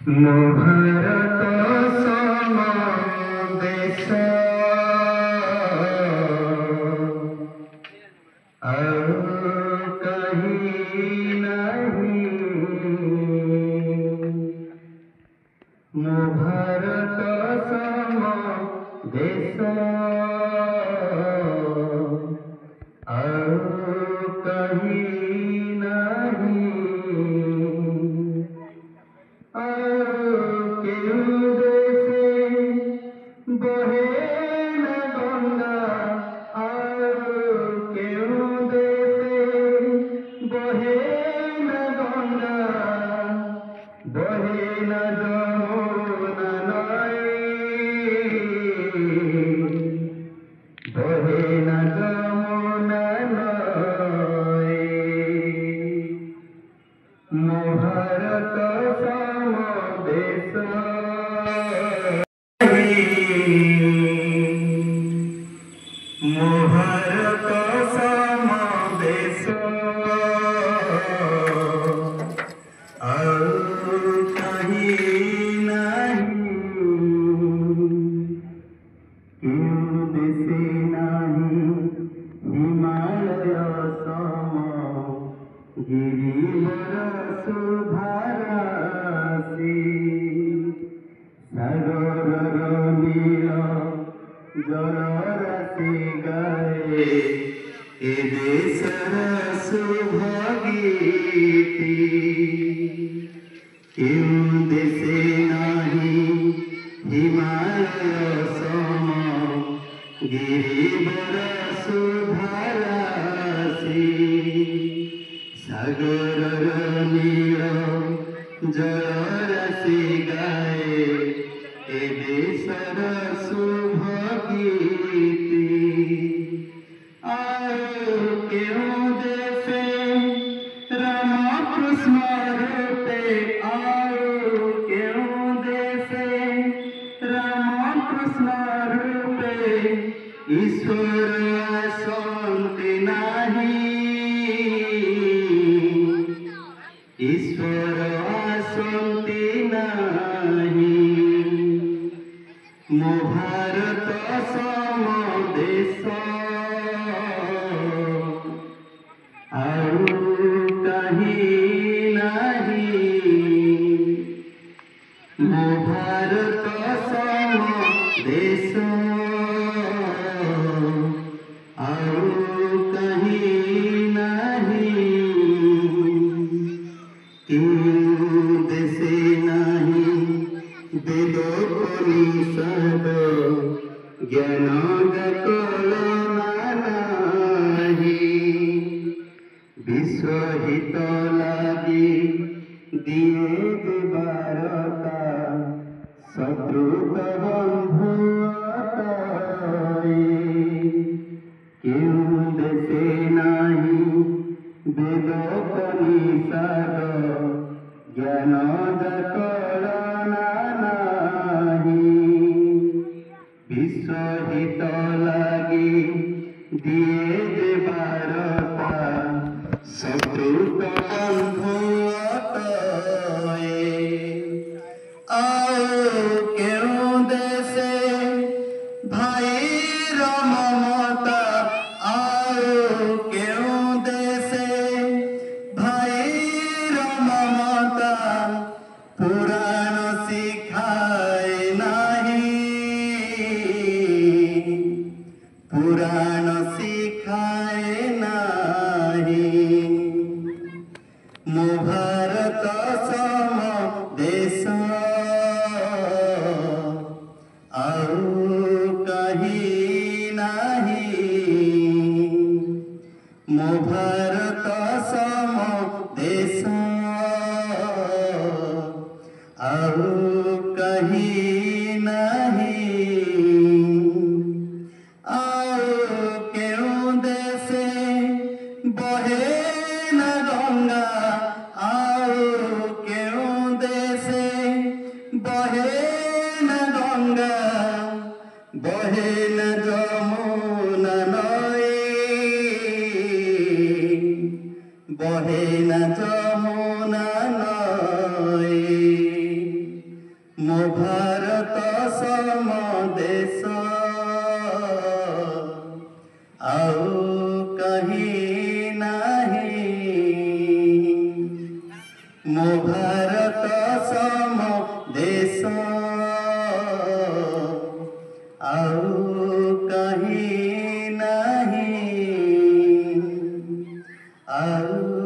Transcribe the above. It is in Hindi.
भारत सम देश और कहीं नहीं। भारत सम देश और कहीं नहीं। बहे न गंगा और क्यों देसे बहे न गंगा बहे न जमुना नई बहे न जमुना नई। भारत सम देश भारत सम देश और कहीं नहीं। क्यों देशे नहीं हिमालय सम गिरिवर सुधारासी। सागर नील जलराशि गाए ए देशर शुभगीति। क्यों देशे नहीं हिमालय सम गिरिवर सुधारासी। सागर नील जलराशि गाए ए देशर शुभगीति। आओ क्यों देशे राम कृष्ण रूपे आओ क्यों देशे राम कृष्ण रूपे ईश्वर शांति नहीं। ईश्वर शांति नहीं। भारत सम देश और कहीं नहीं। भारत सम देश और कहीं नहीं। क्यों देशे नहीं वेदोपनिषद ज्ञान नहीं। विश्वहित लागी दिए बारता शत्रुत बंधु क्यों देशे नहीं वेदोपनिषद ज्ञान नहीं। विश्वहित लागी दिए बारता शत्रुत बंधु आओ क्यों देशे भाई ममता आओ क्यों देशे भाई ममता पुराण सिखाए नहीं। पुराण सिखाए नहीं। भारत सम देश और कहीं नहीं। भारत सम देश और कहीं नहीं। आओ क्यों देशे बहे न गंगा आओ क्यों देशे बहे न गंगा बहे न जमुना नई बहे न जमुना नई। ମୋ ଭାରତ ସମ ଦେଶ ଆଉ कहीं नहीं ମୋ ଭାରତ ସମ ଦେଶ ଆଉ कहीं नहीं ଆଉ